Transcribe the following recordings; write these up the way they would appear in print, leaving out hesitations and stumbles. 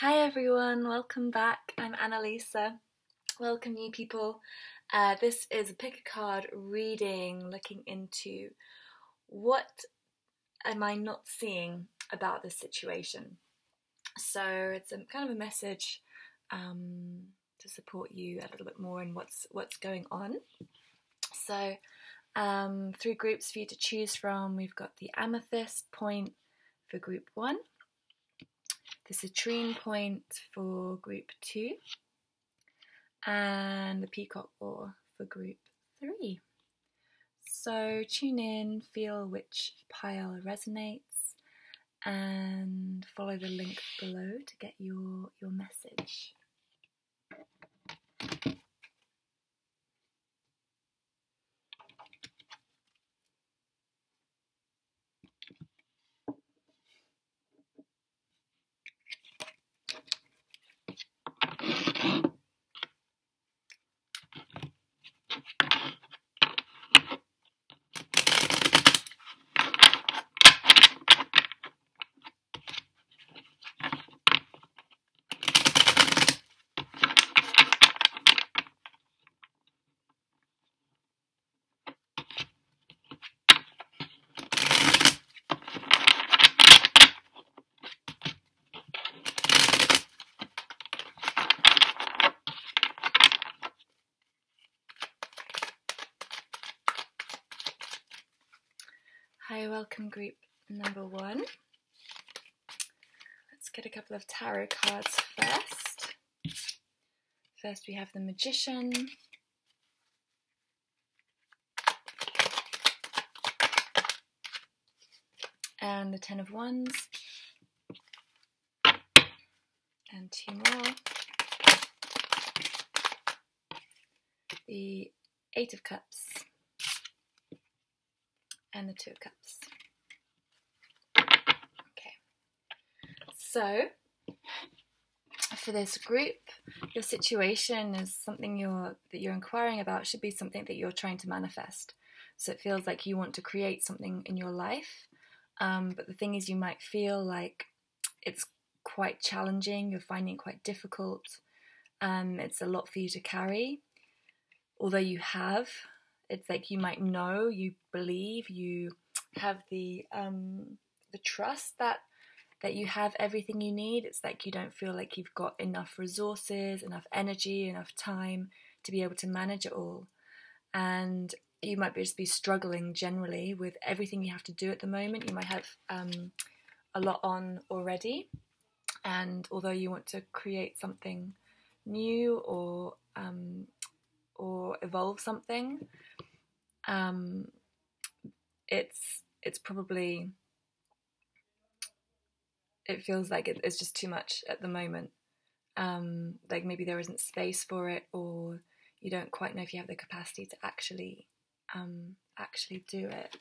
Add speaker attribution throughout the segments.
Speaker 1: Hi everyone, welcome back. I'm Annalisa. Welcome new people. This is a pick a card reading looking into what am I not seeing about this situation. So it's a kind of a message to support you a little bit more in what's going on. So 3 groups for you to choose from. We've got the amethyst point for group 1. The citrine point for group 2 and the peacock ore for group 3. So tune in, feel which pile resonates and follow the link below to get your message. Hi, welcome group number 1. Let's get a couple of tarot cards first. First we have the Magician, and the 10 of Wands, and 2 more. The 8 of Cups, and the 2 of Cups. Okay, so for this group, your situation is something that you're inquiring about, should be something that you're trying to manifest. So it feels like you want to create something in your life, but the thing is you might feel like it's quite challenging, you're finding it quite difficult, it's a lot for you to carry. Although you have, it's like you might know, you believe, you have the trust that you have everything you need. It's like you don't feel like you've got enough resources, enough energy, enough time to be able to manage it all. And you might just be struggling generally with everything you have to do at the moment. You might have a lot on already. And although you want to create something new or evolve something, it's probably, it feels like it's just too much at the moment. Like maybe there isn't space for it, or you don't quite know if you have the capacity to actually do it.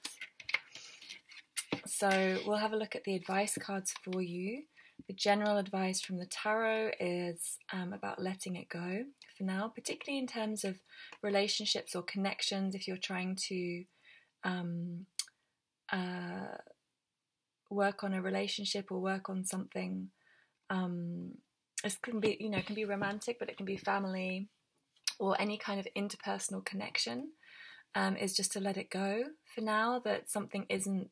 Speaker 1: So we'll have a look at the advice cards for you. The general advice from the tarot is about letting it go for now, particularly in terms of relationships or connections. If you're trying to work on a relationship or work on something, this can be romantic, but it can be family or any kind of interpersonal connection. Is just to let it go for now, that something isn't,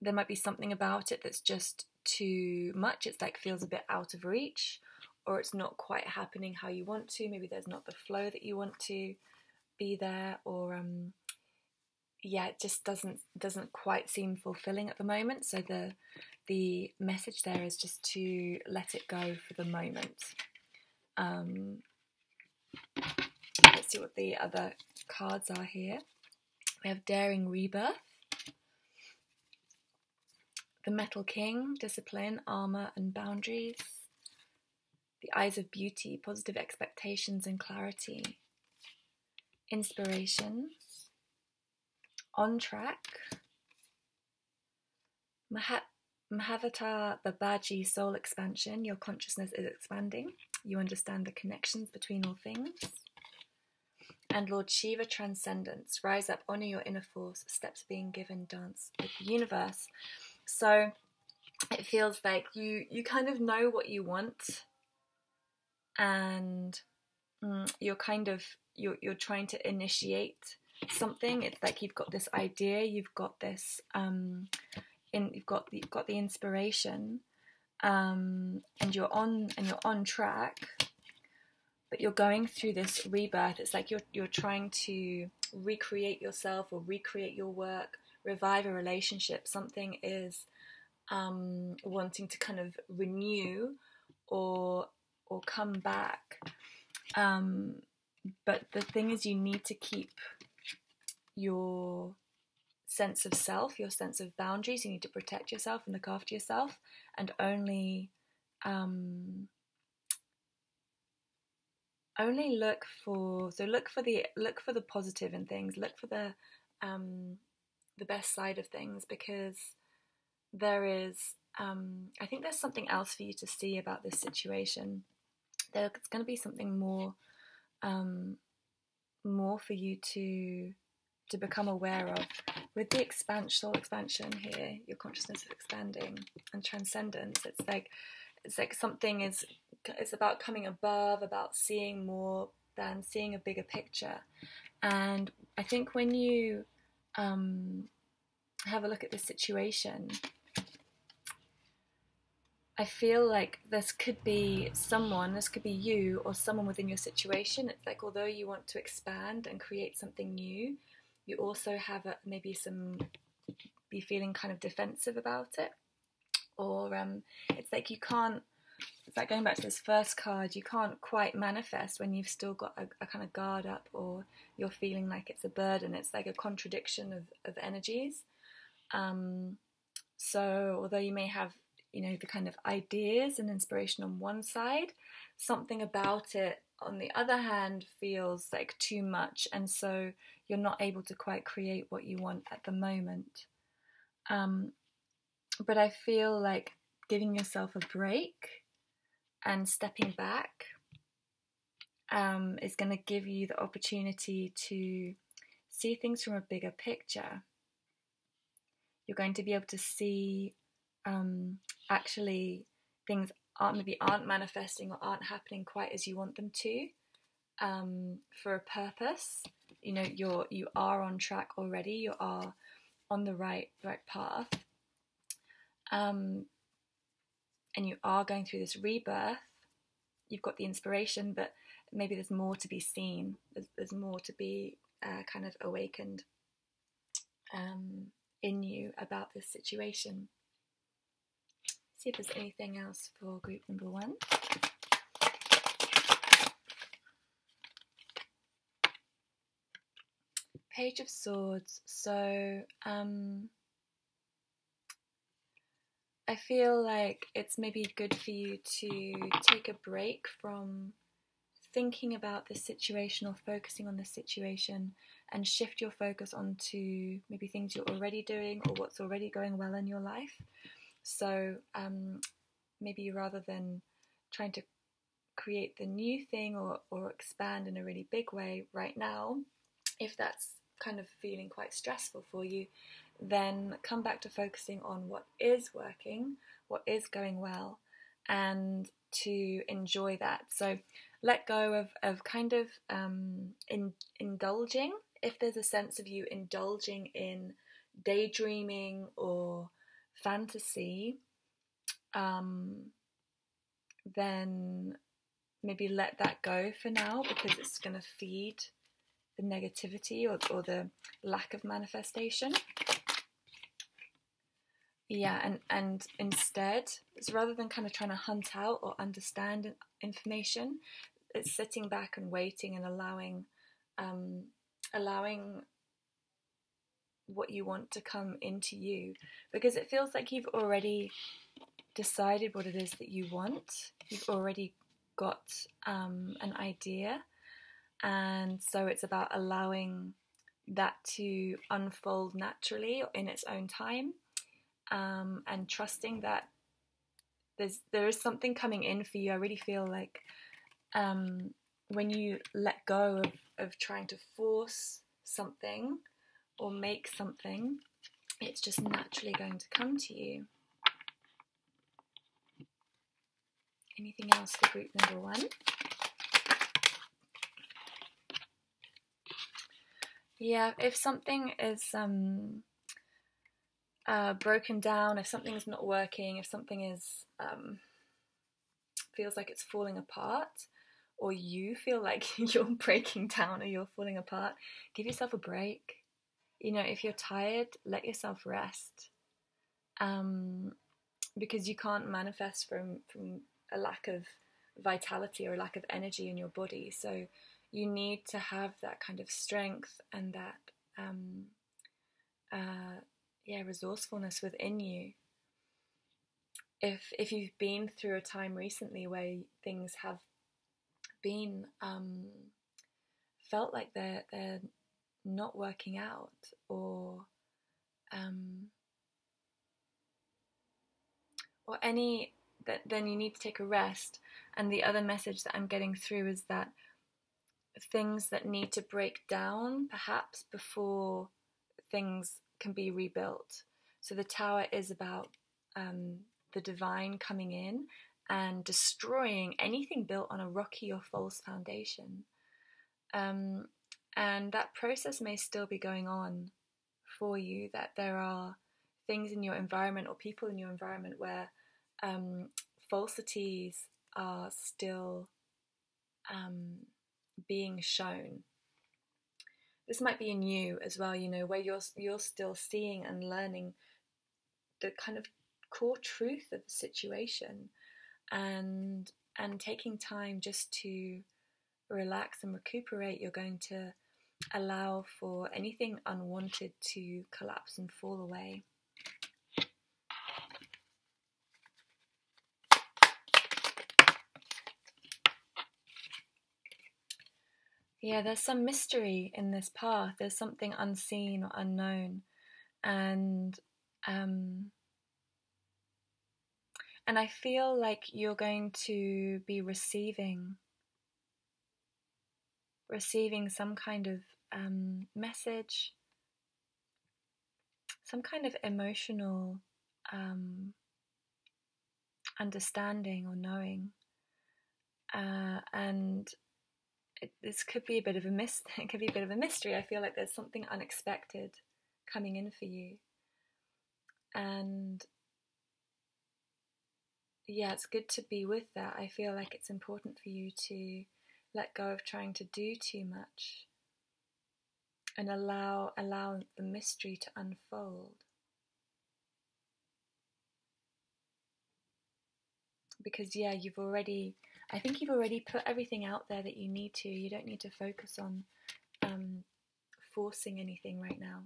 Speaker 1: there might be something about it that's just too much. It's like feels a bit out of reach, or it's not quite happening how you want to. Maybe there's not the flow that you want to be there, or it just doesn't quite seem fulfilling at the moment. So the message there is just to let it go for the moment. Let's see what the other cards are here. We have Daring Rebirth, the Metal King, Discipline, Armor and Boundaries, the Eyes of Beauty, Positive Expectations and Clarity, Inspiration, On Track, Mahavatar Babaji, Soul Expansion, your consciousness is expanding, you understand the connections between all things, and Lord Shiva, Transcendence, rise up, honor your inner force, steps being given, dance with the universe. So it feels like you kind of know what you want, and you're trying to initiate something. It's like you've got this idea, you've got this you've got the inspiration, and you're on track, but you're going through this rebirth. It's like you're trying to recreate yourself or recreate your work, revive a relationship. Something is wanting to kind of renew or come back. But the thing is, you need to keep your sense of self, your sense of boundaries. You need to protect yourself and look after yourself, and only look for the positive in things. Look for the best side of things, because there is I think there's something else for you to see about this situation. There's going to be something more for you to become aware of with the soul expansion here. Your consciousness is expanding, and transcendence. It's like something it's about coming above, about seeing more than seeing a bigger picture. And I think when you have a look at this situation, I feel like this could be you or someone within your situation. It's like, although you want to expand and create something new, you also have be feeling kind of defensive about it. Or it's like it's like going back to this first card, you can't quite manifest when you've still got a kind of guard up, or you're feeling like it's a burden. It's like a contradiction of energies. So although you may have, the kind of ideas and inspiration on one side, something about it on the other hand feels like too much, and so you're not able to quite create what you want at the moment. But I feel like giving yourself a break and stepping back is going to give you the opportunity to see things from a bigger picture. You're going to be able to see actually things aren't manifesting or aren't happening quite as you want them to, for a purpose. You are on track already. You are on the right path, and you are going through this rebirth. You've got the inspiration, but maybe there's more to be seen. There's more to be kind of awakened in you about this situation. See if there's anything else for group number 1. Page of Swords. So I feel like it's maybe good for you to take a break from thinking about this situation or focusing on this situation, and shift your focus onto maybe things you're already doing or what's already going well in your life. So maybe rather than trying to create the new thing or expand in a really big way right now, if that's kind of feeling quite stressful for you, then come back to focusing on what is working, what is going well, and to enjoy that. So let go of kind of indulging. If there's a sense of you indulging in daydreaming or fantasy, then maybe let that go for now, because it's going to feed the negativity or the lack of manifestation. Yeah, and instead, it's rather than kind of trying to hunt out or understand information, it's sitting back and waiting and allowing what you want to come into you, because it feels like you've already decided what it is that you want. You've already got an idea, and so it's about allowing that to unfold naturally in its own time, and trusting that there is something coming in for you. I really feel like when you let go of trying to force something or make something, it's just naturally going to come to you. Anything else for group number 1? Yeah, if something is broken down, if something's not working, if something is feels like it's falling apart, or you feel like you're breaking down or you're falling apart, give yourself a break. You know, if you're tired, let yourself rest. Because you can't manifest from a lack of vitality or a lack of energy in your body. So you need to have that kind of strength and that resourcefulness within you. If you've been through a time recently where things have been felt like they're not working out, or any that, then you need to take a rest. And the other message that I'm getting through is that things that need to break down perhaps before things can be rebuilt. So the Tower is about the divine coming in and destroying anything built on a rocky or false foundation. And that process may still be going on for you, that there are things in your environment or people in your environment where falsities are still being shown. This might be in you as well, you know, where you're still seeing and learning the kind of core truth of the situation, and taking time just to relax and recuperate. You're going to allow for anything unwanted to collapse and fall away. Yeah, there's some mystery in this path. There's something unseen or unknown, and I feel like you're going to be receiving some kind of message, some kind of emotional understanding or knowing, and this could be a bit of a it could be a bit of a mystery. I feel like there's something unexpected coming in for you, and yeah, it's good to be with that. I feel like it's important for you to let go of trying to do too much and allow the mystery to unfold. Because yeah, I think you've already put everything out there that you need to. You don't need to focus on forcing anything right now.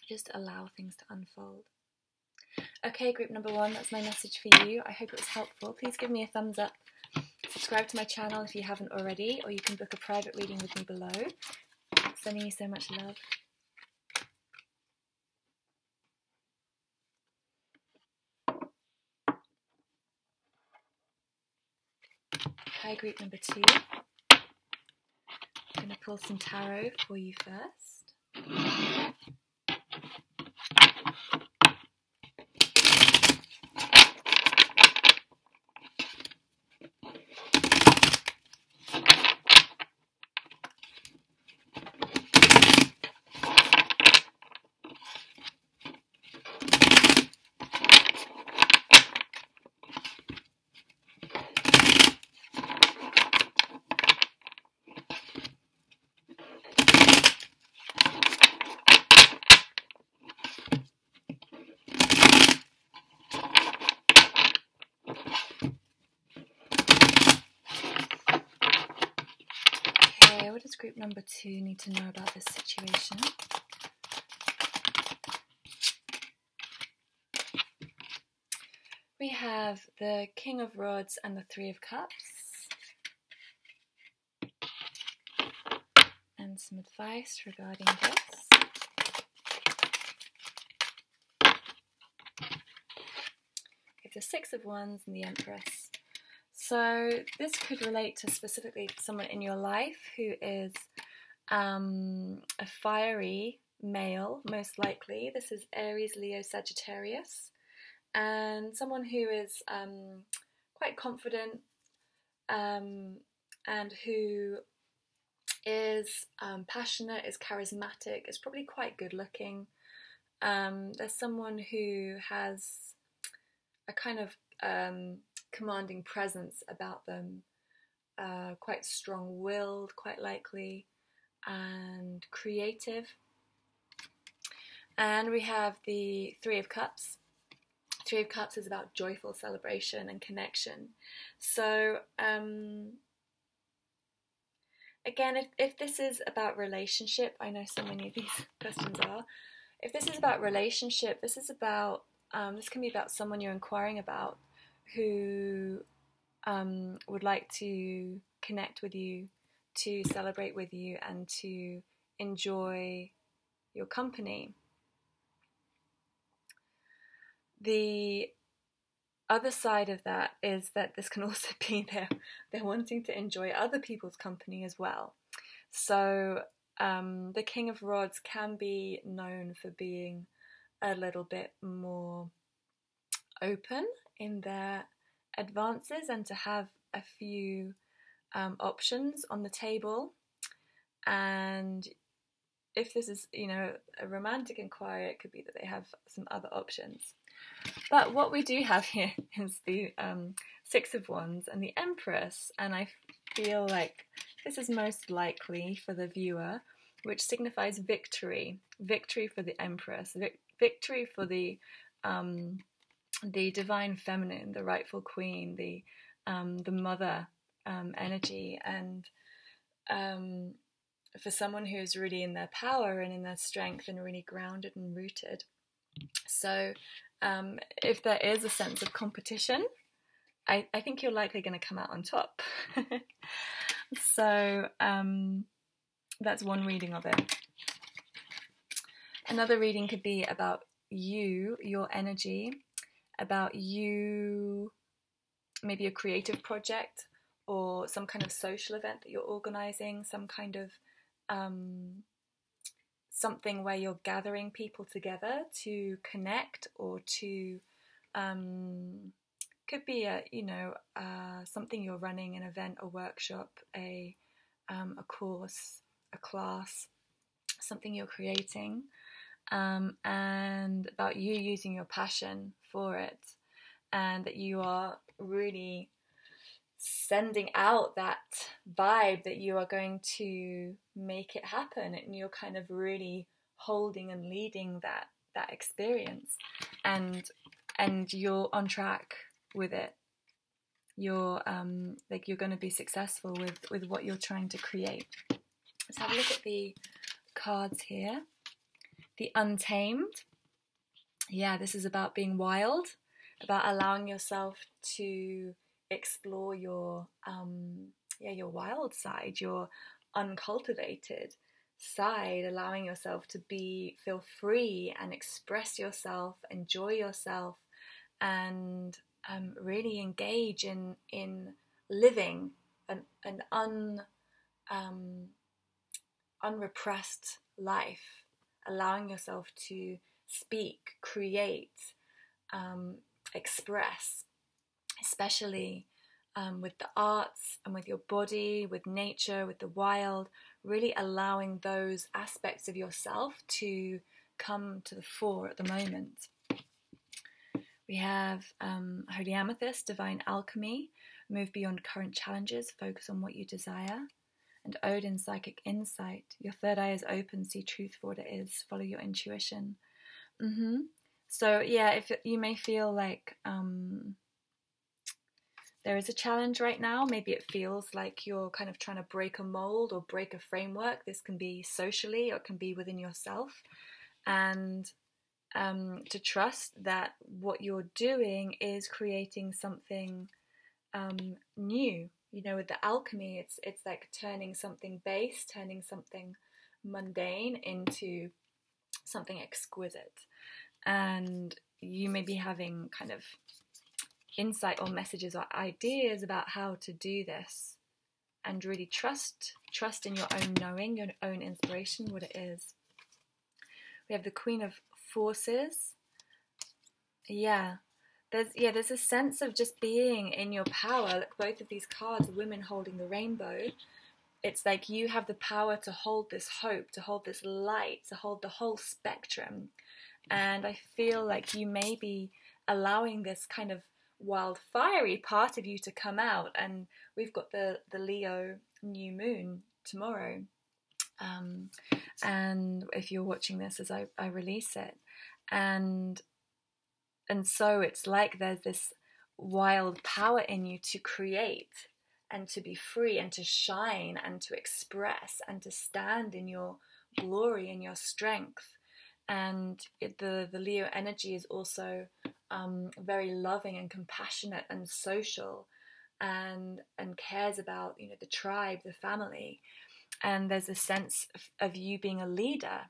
Speaker 1: Just allow things to unfold. Okay, group number 1, that's my message for you. I hope it was helpful. Please give me a thumbs up. Subscribe to my channel if you haven't already, or you can book a private reading with me below. Sending you so much love. Hi, group number 2. I'm going to pull some tarot for you first. What does group number 2 need to know about this situation? We have the King of Rods and the 3 of Cups. And some advice regarding this. We have the 6 of Wands and the Empress. So this could relate to specifically someone in your life who is a fiery male, most likely. This is Aries, Leo, Sagittarius. And someone who is quite confident, and who is passionate, is charismatic, is probably quite good looking. There's someone who has a kind of commanding presence about them, quite strong-willed, quite likely, and creative. And we have the Three of Cups. Three of Cups is about joyful celebration and connection. So again, if this is about relationship, I know so many of these questions are. If this is about relationship, this is about, this can be about someone you're inquiring about who would like to connect with you, to celebrate with you, and to enjoy your company. The other side of that is that this can also be they're wanting to enjoy other people's company as well. So the King of Rods can be known for being a little bit more open in their advances and to have a few options on the table. And if this is, a romantic inquiry, it could be that they have some other options. But what we do have here is the Six of Wands and the Empress, and I feel like this is most likely for the viewer, which signifies victory. Victory for the Empress, victory for the divine feminine, the rightful queen, the mother energy, and for someone who's really in their power and in their strength and really grounded and rooted. So if there is a sense of competition, I think you're likely going to come out on top. So that's one reading of it. Another reading could be about you, your energy, about you, maybe a creative project or some kind of social event that you're organising, some kind of something where you're gathering people together to connect, or to could be something you're running, an event, a workshop, a course, a class, something you're creating, and about you using your passion for it, and that you are really sending out that vibe that you are going to make it happen, and you're kind of really holding and leading that experience, and you're on track with it. You're you're going to be successful with what you're trying to create. Let's have a look at the cards here. The Untamed. Yeah, this is about being wild, about allowing yourself to explore your wild side, your uncultivated side, allowing yourself to feel free and express yourself, enjoy yourself, and really engage in living an unrepressed life, allowing yourself to speak, create, express, especially with the arts and with your body, with nature, with the wild, really allowing those aspects of yourself to come to the fore at the moment. We have Holy Amethyst, Divine Alchemy, move beyond current challenges, focus on what you desire. And Odin, Psychic Insight, your third eye is open, see truth for what it is, follow your intuition. So yeah, if you may feel like there is a challenge right now, maybe it feels like you're kind of trying to break a mold or break a framework. This can be socially, or it can be within yourself. And to trust that what you're doing is creating something new. With the alchemy, it's like turning something base, turning something mundane into something exquisite. And you may be having kind of insight or messages or ideas about how to do this, and really trust in your own knowing, your own inspiration, what it is. We have the Queen of Forces. Yeah, there's a sense of just being in your power. Like both of these cards, women holding the rainbow. It's like you have the power to hold this hope, to hold this light, to hold the whole spectrum. And I feel like you may be allowing this kind of wild, fiery part of you to come out. And we've got the Leo new moon tomorrow. And if you're watching this as I release it. And so it's like there's this wild power in you to create and to be free and to shine and to express and to stand in your glory and your strength. And the Leo energy is also very loving and compassionate and social, and cares about, you know, the tribe, the family. And there's a sense of you being a leader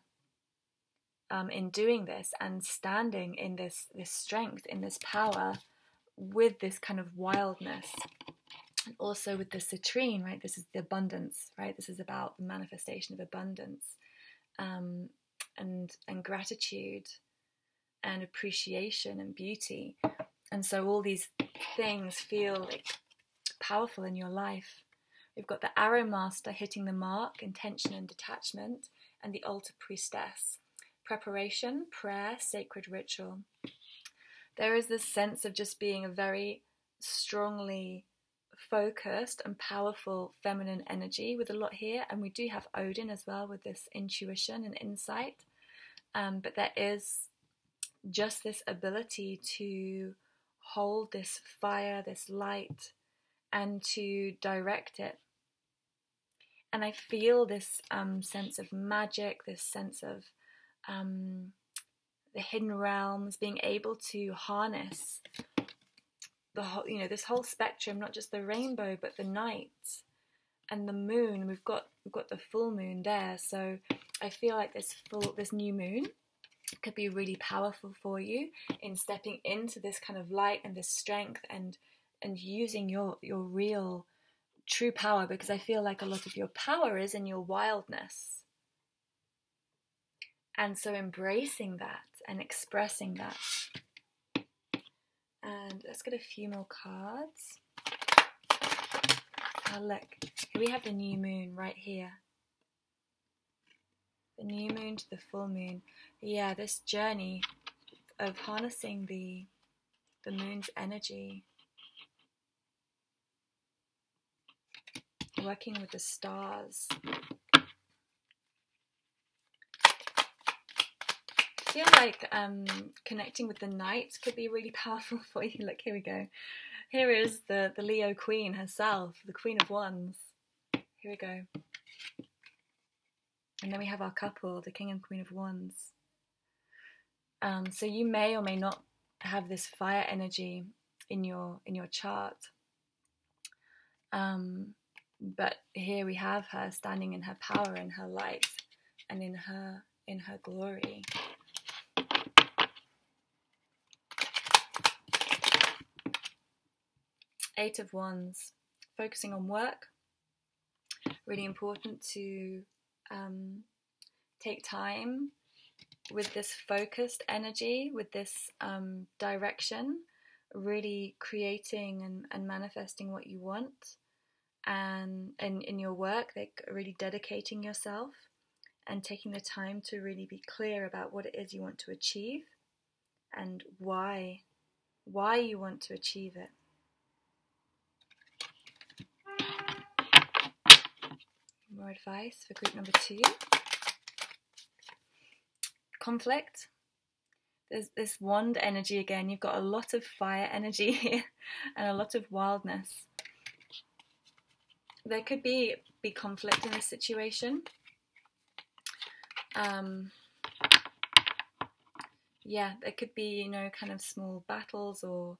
Speaker 1: in doing this and standing in this strength, in this power, with this kind of wildness. And also with the citrine, right? This is the abundance, right? This is about the manifestation of abundance, and gratitude and appreciation and beauty. And so all these things feel like powerful in your life. We've got the Arrow Master hitting the mark, intention and detachment, and the Altar Priestess, preparation, prayer, sacred ritual. There is this sense of just being a very strongly focused and powerful feminine energy with a lot here. And we do have Odin as well with this intuition and insight. But there is just this ability to hold this fire, this light, and to direct it. And I feel this sense of magic, this sense of the hidden realms, being able to harness the whole, you know, this whole spectrum, not just the rainbow, but the night and the moon. We've got the full moon there. So I feel like this new moon could be really powerful for you in stepping into this kind of light and this strength and using your real true power, because I feel like a lot of your power is in your wildness. And so embracing that and expressing that. And let's get a few more cards. Oh, look, here we have the new moon right here. The new moon to the full moon. Yeah, this journey of harnessing the moon's energy. Working with the stars. I feel like connecting with the night could be really powerful for you. Look, here we go. Here is the Leo Queen herself, the Queen of Wands. Here we go. And then we have our couple, the King and Queen of Wands. So you may or may not have this fire energy in your chart. But here we have her standing in her power and her light and in her glory. Eight of Wands, focusing on work. Really important to take time with this focused energy, with this direction, really creating and manifesting what you want. And in your work, like really dedicating yourself and taking the time to really be clear about what it is you want to achieve and why you want to achieve it. More advice for group number 2. Conflict. There's this wand energy again. You've got a lot of fire energy here and a lot of wildness. There could be conflict in this situation. Yeah, there could be, you know, kind of small battles or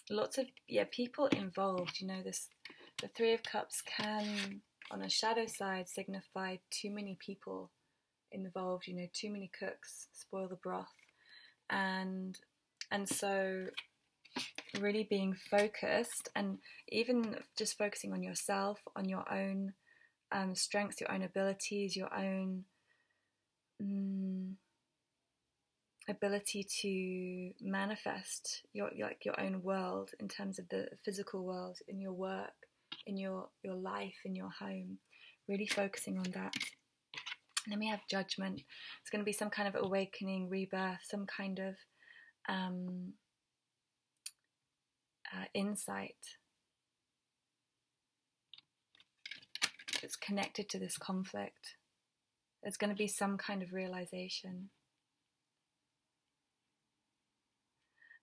Speaker 1: lots of people involved. You know, the Three of Cups can, on a shadow side, signify too many people involved. You know, too many cooks spoil the broth, and so really being focused and even just focusing on yourself, on your own strengths, your own abilities, your own ability to manifest your own world in terms of the physical world, in your work, in your life, in your home, really focusing on that. And then we have judgment. It's going to be some kind of awakening, rebirth, some kind of insight. It's connected to this conflict. There's going to be some kind of realization.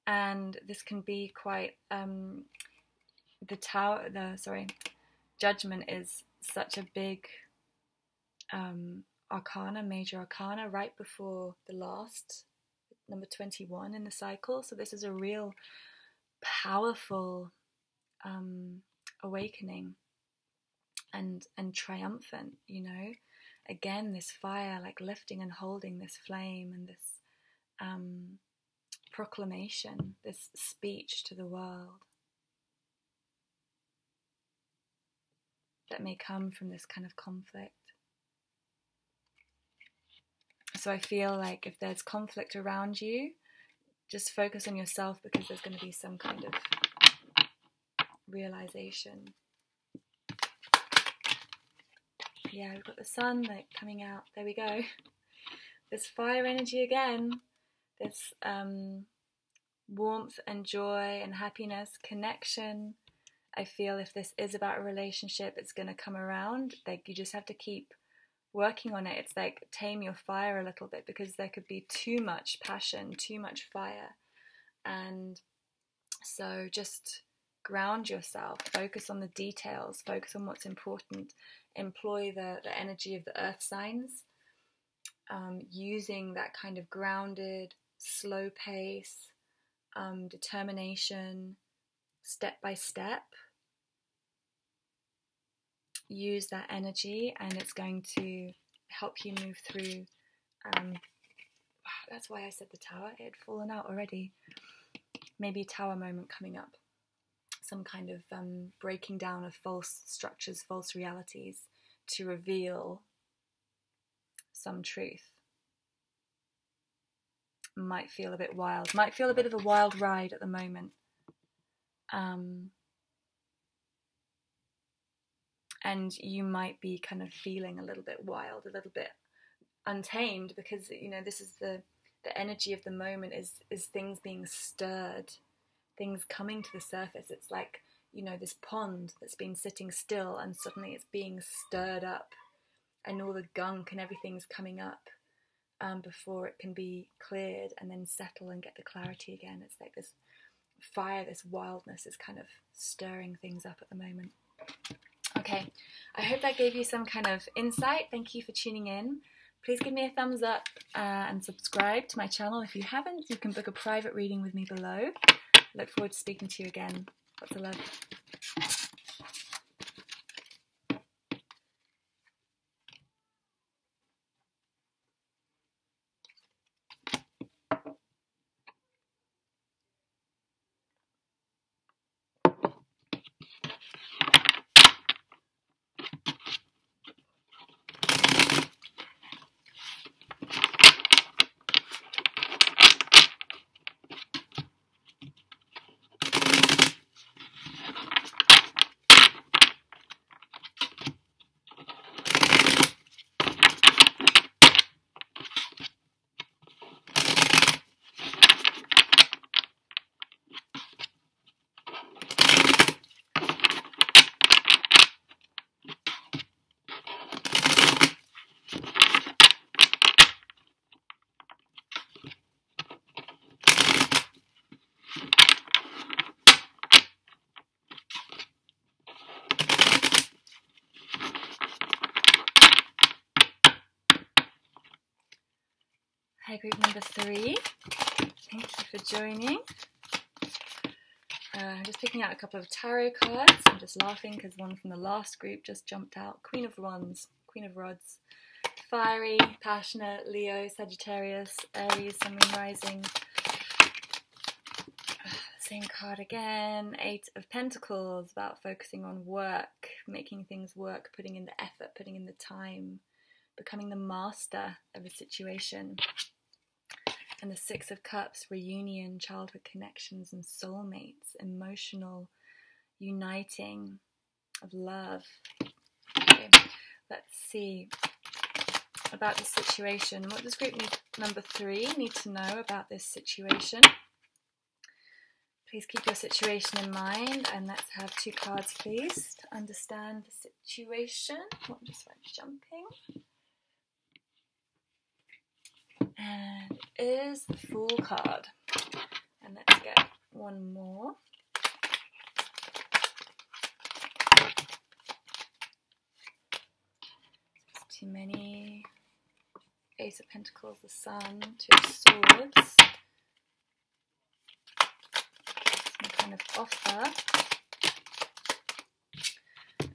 Speaker 1: And this can be quite, judgment is such a big arcana, major arcana, right before the last, number 21 in the cycle. So this is a real powerful awakening and triumphant, you know. Again, this fire, like lifting and holding this flame, and this proclamation, this speech to the world that may come from this kind of conflict. So I feel like if there's conflict around you, just focus on yourself, because there's going to be some kind of realization. Yeah, we've got the sun like coming out. There we go. This fire energy again. This warmth and joy and happiness, connection. I feel if this is about a relationship, it's going to come around. Like, you just have to keep working on it. It's like tame your fire a little bit, because there could be too much passion, too much fire. And so just ground yourself, focus on the details, focus on what's important, employ the energy of the earth signs, using that kind of grounded, slow pace, determination, step by step. Use that energy, and it's going to help you move through. That's why I said the tower. It had fallen out already. Maybe a tower moment coming up. Some kind of breaking down of false structures, false realities, to reveal some truth. Might feel a bit wild. Might feel a bit of a wild ride at the moment. And you might be kind of feeling a little bit wild, a little bit untamed, because, you know, this is the energy of the moment is things being stirred, things coming to the surface. It's like, you know, this pond that's been sitting still, and suddenly it's being stirred up, and all the gunk and everything's coming up before it can be cleared and then settle and get the clarity again. It's like this fire, this wildness is kind of stirring things up at the moment. Okay, I hope that gave you some kind of insight. Thank you for tuning in. Please give me a thumbs up and subscribe to my channel if you haven't. You can book a private reading with me below. Look forward to speaking to you again. Lots of love. Hi, group number 3. Thank you for joining. I'm just picking out a couple of tarot cards. I'm just laughing because one from the last group just jumped out. Queen of Wands, Queen of Rods. Fiery, passionate, Leo, Sagittarius, Aries, Sun, Moon, Rising. Same card again. 8 of Pentacles, about focusing on work, making things work, putting in the effort, putting in the time, becoming the master of a situation. And the Six of Cups, reunion, childhood connections and soulmates, emotional uniting of love. Okay, let's see about the situation. What does group number 3 need to know about this situation? Please keep your situation in mind, and let's have 2 cards, please, to understand the situation. What just went jumping? And it is the Fool card. And let's get one more. It's too many. Ace of Pentacles, the Sun, 2 of Swords. Some kind of offer.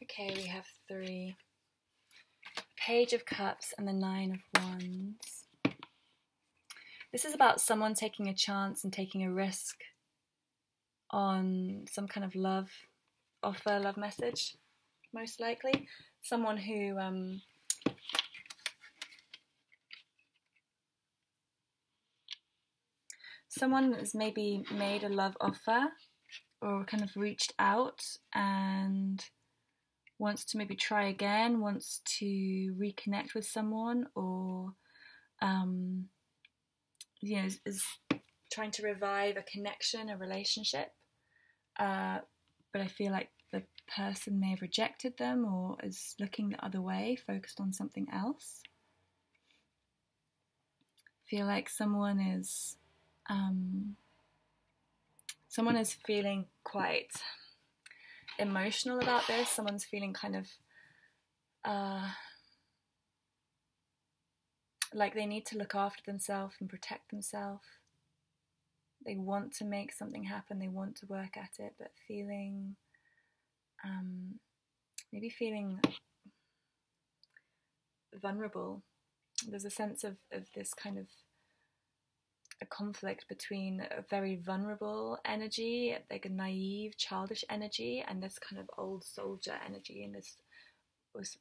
Speaker 1: Okay, we have 3. Page of Cups and the 9 of Wands. This is about someone taking a chance and taking a risk on some kind of love offer, love message, most likely. Someone who someone has maybe made a love offer or kind of reached out and wants to maybe try again, wants to reconnect with someone, or is trying to revive a connection, a relationship, but I feel like the person may have rejected them or is looking the other way, focused on something else. I feel like someone is feeling quite emotional about this. Someone's feeling kind of like they need to look after themselves and protect themselves. They want to make something happen, they want to work at it, but feeling maybe feeling vulnerable. There's a sense of this kind of a conflict between a very vulnerable energy, like a naive, childish energy, and this kind of old soldier energy, and this was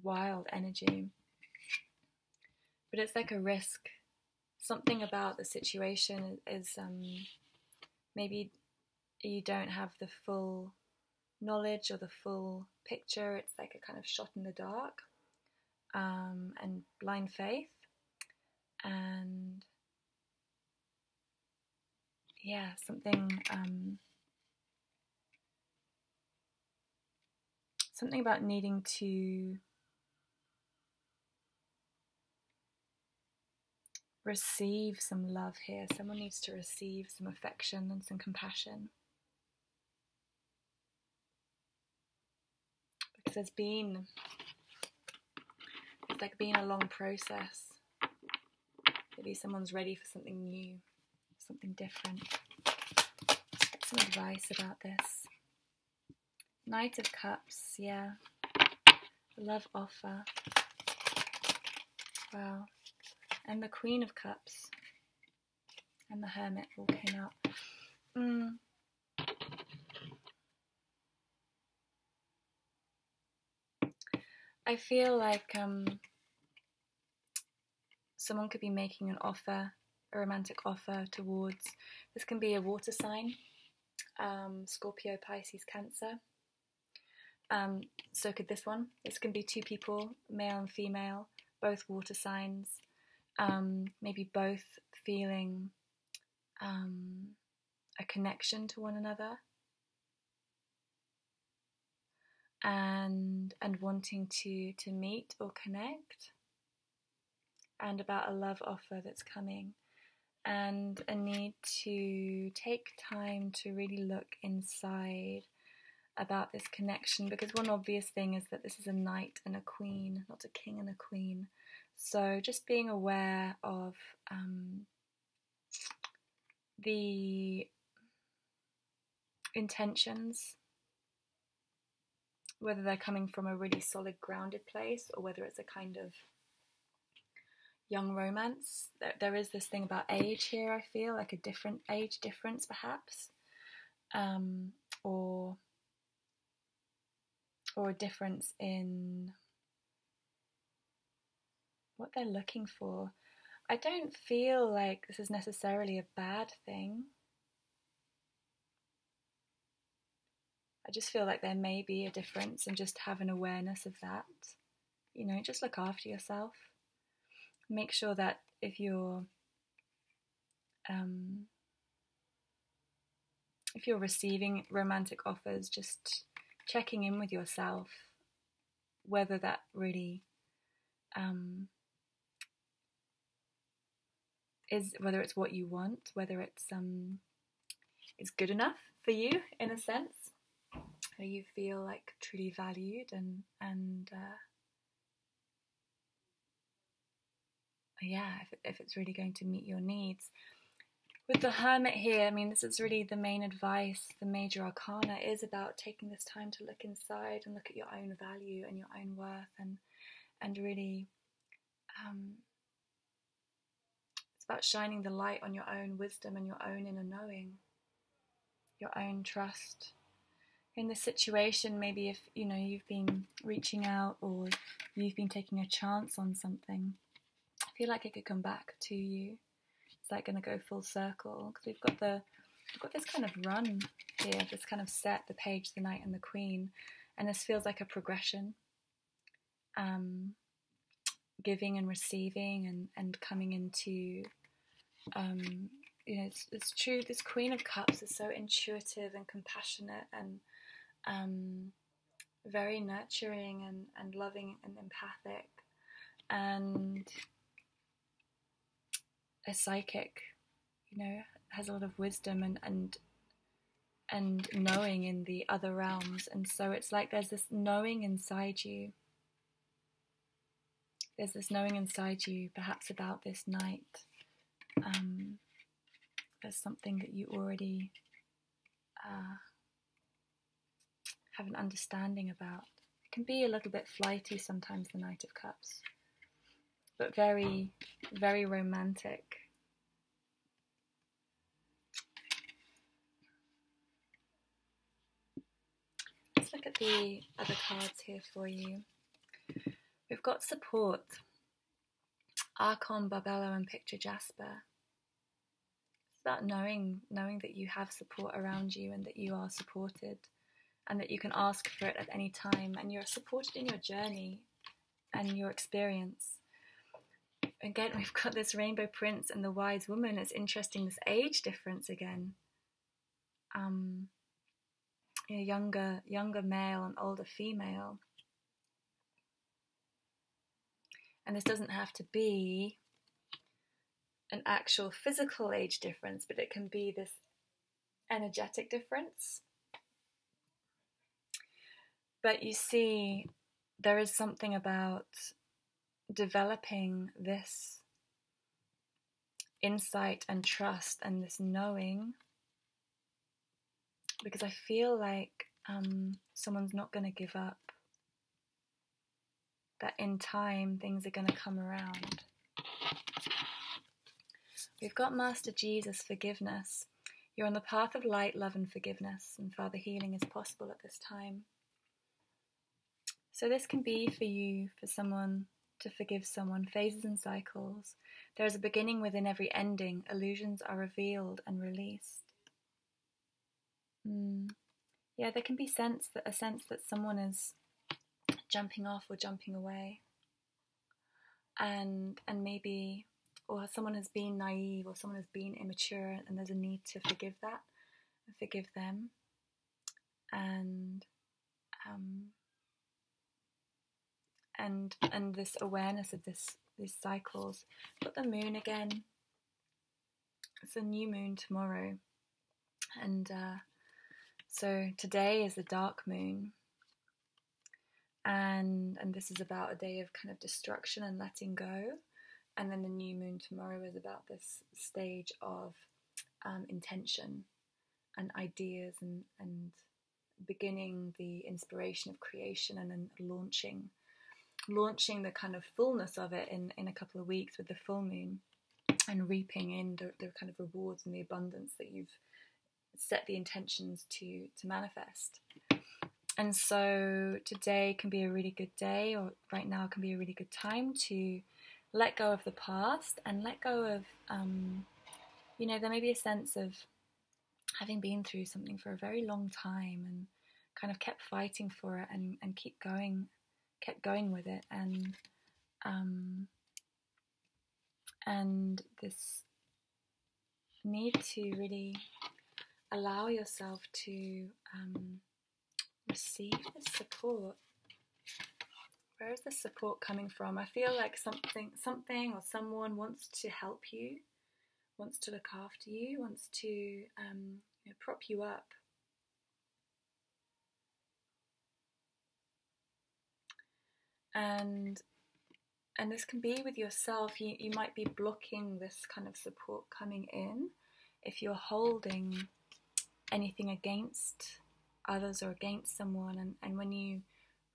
Speaker 1: wild energy. But it's like a risk. Something about the situation is maybe you don't have the full knowledge or the full picture. It's like a kind of shot in the dark and blind faith. And yeah, something about needing to receive some love here. Someone needs to receive some affection and some compassion. Because it's like been a long process. Maybe someone's ready for something new, something different. Let's get some advice about this. Knight of Cups, yeah. Love offer. Wow. And the Queen of Cups. And the Hermit all came out. I feel like someone could be making an offer, a romantic offer towards, this can be a water sign, Scorpio, Pisces, Cancer. So could this one. This can be 2 people, male and female, both water signs, maybe both feeling a connection to one another and wanting to meet or connect, and about a love offer that's coming, and a need to take time to really look inside about this connection, because one obvious thing is that this is a knight and a queen, not a king and a queen. So just being aware of the intentions, whether they're coming from a really solid, grounded place, or whether it's a kind of young romance. There is this thing about age here, I feel, like a different age difference perhaps, or a difference in what they're looking for. I don't feel like this is necessarily a bad thing. I just feel like there may be a difference, and just have an awareness of that. You know, just look after yourself. Make sure that if you're receiving romantic offers, just checking in with yourself whether that really whether it's what you want, whether it's good enough for you in a sense, where you feel like truly valued and if it's really going to meet your needs. With the Hermit here, I mean, this is really the main advice. The major arcana is about taking this time to look inside and look at your own value and your own worth, and really it's about shining the light on your own wisdom and your own inner knowing, your own trust. In this situation, maybe if you've been reaching out or you've been taking a chance on something, I feel like it could come back to you. It's like going to go full circle, because we've got this kind of run here, this kind of set, the Page, the Knight, and the Queen, and this feels like a progression, giving and receiving and coming into, it's true. This Queen of Cups is so intuitive and compassionate and very nurturing and loving and empathic, and a psychic, has a lot of wisdom and knowing in the other realms. And so it's like there's this knowing inside you. There's this knowing inside you, perhaps about this night. There's something that you already have an understanding about. It can be a little bit flighty sometimes, the Knight of Cups, but very, very romantic. Let's look at the other cards here for you. We've got support. Archon, Barbello, and Picture Jasper. It's about knowing that you have support around you and that you are supported and that you can ask for it at any time, and you're supported in your journey and your experience. Again, we've got this Rainbow Prince and the Wise Woman. It's interesting, this age difference again. Younger male and older female. And this doesn't have to be an actual physical age difference, but it can be this energetic difference. But you see, there is something about developing this insight and trust and this knowing, because I feel like someone's not going to give up, that in time things are going to come around. We've got Master Jesus, forgiveness. You're on the path of light, love, and forgiveness, and Father, healing is possible at this time. So this can be for you, for someone to forgive someone, phases and cycles. There is a beginning within every ending. Illusions are revealed and released. Yeah, there can be a sense that someone is jumping off or jumping away, and maybe, or someone has been naive or someone has been immature, and there's a need to forgive that and forgive them, and this awareness of these cycles. Got the moon again. It's a new moon tomorrow, and so today is the dark moon, and this is about a day of kind of destruction and letting go, and then the new moon tomorrow is about this stage of intention and ideas and beginning the inspiration of creation, and then launching the kind of fullness of it in a couple of weeks with the full moon, and reaping in the kind of rewards and the abundance that you've set the intentions to manifest. And so today can be a really good day, or right now can be a really good time to let go of the past and let go of, there may be a sense of having been through something for a very long time and kind of kept fighting for it and kept going with it, and this need to really allow yourself to receive the support. Where is the support coming from? I feel like something or someone wants to help you, wants to look after you, wants to prop you up. And this can be with yourself. You might be blocking this kind of support coming in if you're holding anything against others or against someone. And when you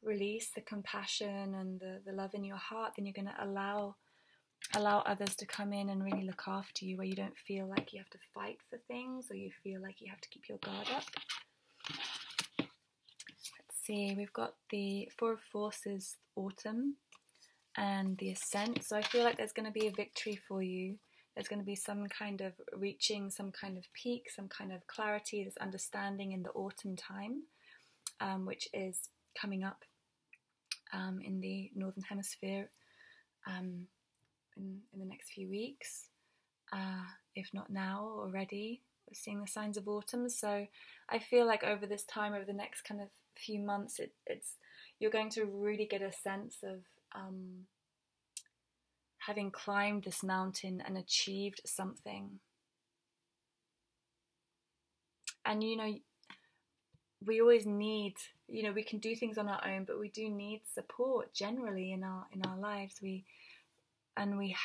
Speaker 1: release the compassion and the love in your heart, then you're going to allow others to come in and really look after you, where you don't feel like you have to fight for things or you feel like you have to keep your guard up. Let's see, we've got the Four of Forces, Autumn, and the Ascent. So I feel like there's going to be a victory for you. There's going to be some kind of reaching, some kind of peak, some kind of clarity, this understanding in the autumn time, which is coming up in the Northern Hemisphere in the next few weeks, if not now already. We're seeing the signs of autumn. So I feel like over this time, over the next kind of few months, you're going to really get a sense of having climbed this mountain and achieved something. And we always need, we can do things on our own, but we do need support generally in our lives. We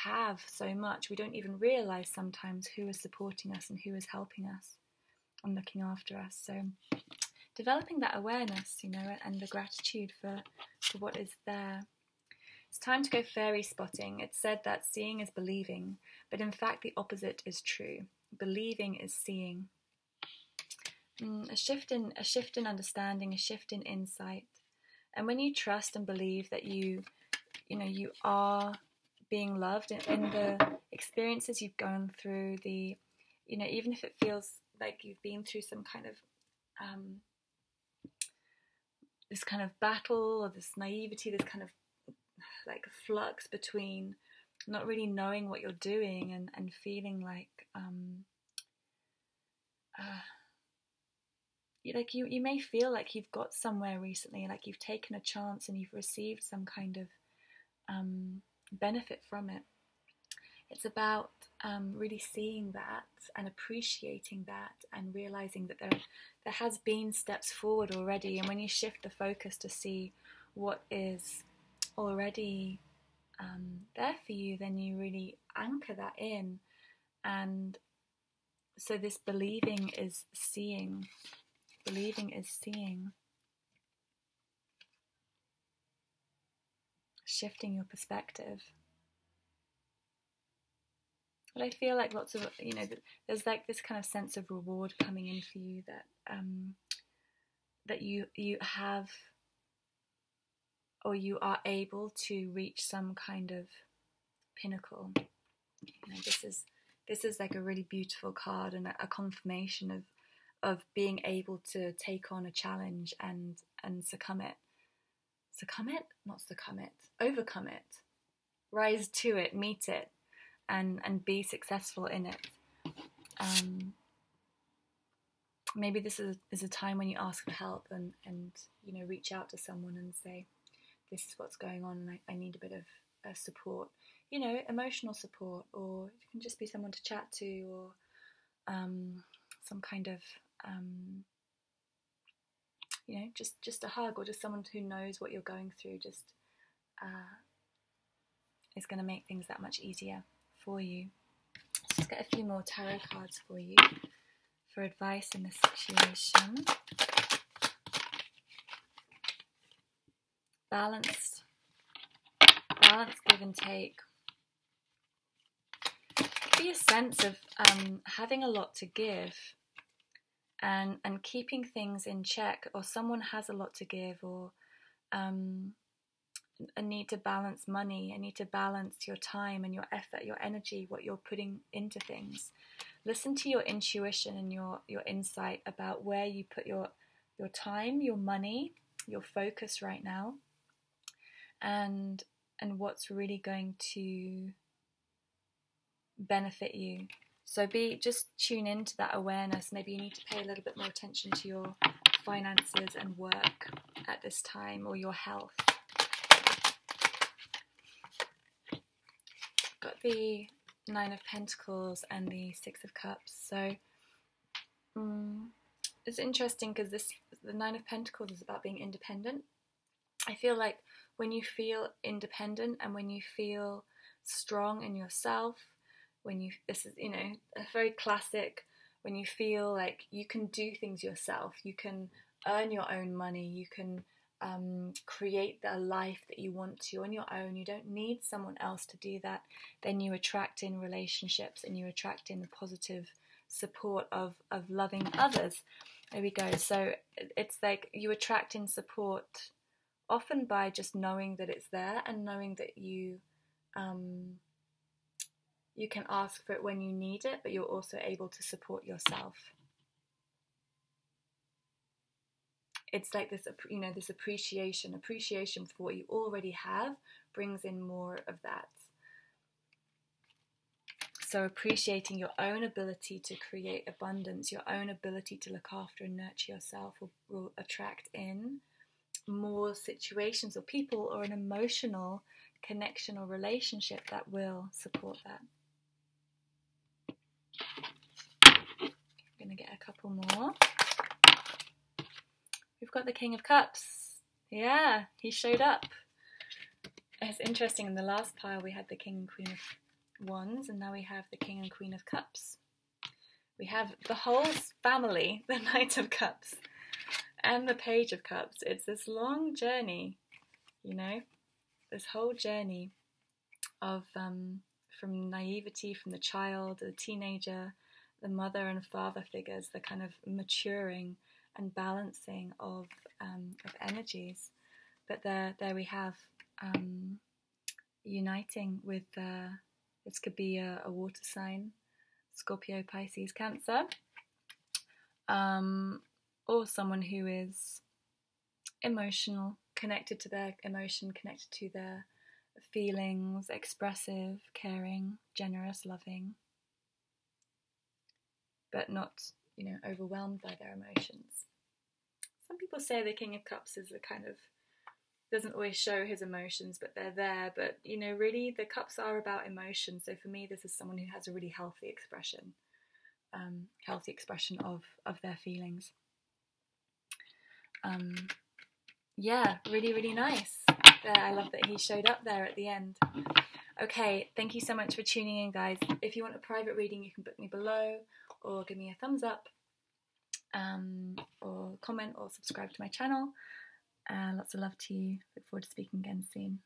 Speaker 1: have so much. We don't even realize sometimes who is supporting us and who is helping us and looking after us. So developing that awareness, and the gratitude for what is there. It's time to go fairy spotting. It's said that seeing is believing, but in fact the opposite is true. Believing is seeing. A shift in understanding, a shift in insight. And when you trust and believe that you are being loved in the experiences you've gone through, even if it feels like you've been through some kind of this kind of battle or this naivety, this kind of like flux between not really knowing what you're doing and feeling like you may feel like you've got somewhere recently, like you've taken a chance and you've received some kind of benefit from it. It's about really seeing that and appreciating that and realizing that there has been steps forward already. And when you shift the focus to see what is already there for you, then you really anchor that in. And so this believing is seeing. Believing is seeing. Shifting your perspective. But I feel like lots of, there's like this kind of sense of reward coming in for you that you have, or you are able to reach some kind of pinnacle. This is like a really beautiful card and a confirmation of being able to take on a challenge and overcome it, rise to it, meet it, and be successful in it. Maybe this is a time when you ask for help and reach out to someone and say, this is what's going on and I need a bit of support, emotional support, or it can just be someone to chat to, or some kind of just a hug, or just someone who knows what you're going through, just is going to make things that much easier for you. Let's just get a few more tarot cards for you for advice in this situation. Balance, give and take. Be a sense of having a lot to give and keeping things in check, or someone has a lot to give, or a need to balance money, a need to balance your time and your effort, your energy, what you're putting into things. Listen to your intuition and your insight about where you put your time, your money, your focus right now, and what's really going to benefit you. So just tune into that awareness. Maybe you need to pay a little bit more attention to your finances and work at this time, or your health. Got the Nine of Pentacles and the Six of Cups. So it's interesting because the Nine of Pentacles is about being independent. I feel like when you feel independent and when you feel strong in yourself, this is, a very classic, when you feel like you can do things yourself, you can earn your own money, you can create the life that you want to on your own, you don't need someone else to do that, then you attract in relationships and you attract in the positive support of loving others. There we go. So it's like you attract in support often by just knowing that it's there and knowing that you can ask for it when you need it, but you're also able to support yourself. It's like this, this appreciation for what you already have brings in more of that. So appreciating your own ability to create abundance, your own ability to look after and nurture yourself will attract in more situations or people or an emotional connection or relationship that will support that. I'm going to get a couple more. We've got the King of Cups. Yeah, he showed up. It's interesting, in the last pile we had the King and Queen of Wands, and now we have the King and Queen of Cups. We have the whole family, the Knight of Cups and the Page of Cups. It's this long journey, this whole journey of from naivety, from the child, the teenager, the mother and father figures, the kind of maturing and balancing of energies. But there we have uniting with this could be a water sign, Scorpio, Pisces, Cancer, or someone who is emotional, connected to their emotion, connected to their feelings, expressive, caring, generous, loving, but not, overwhelmed by their emotions. Some people say the King of Cups is a kind of, doesn't always show his emotions, but they're there. But, really the cups are about emotion. So for me, this is someone who has a really healthy expression of their feelings. Yeah, really, really nice. I love that he showed up there at the end. Okay, thank you so much for tuning in, guys. If you want a private reading, you can book me below, or give me a thumbs up, or comment, or subscribe to my channel. Lots of love to you. Look forward to speaking again soon.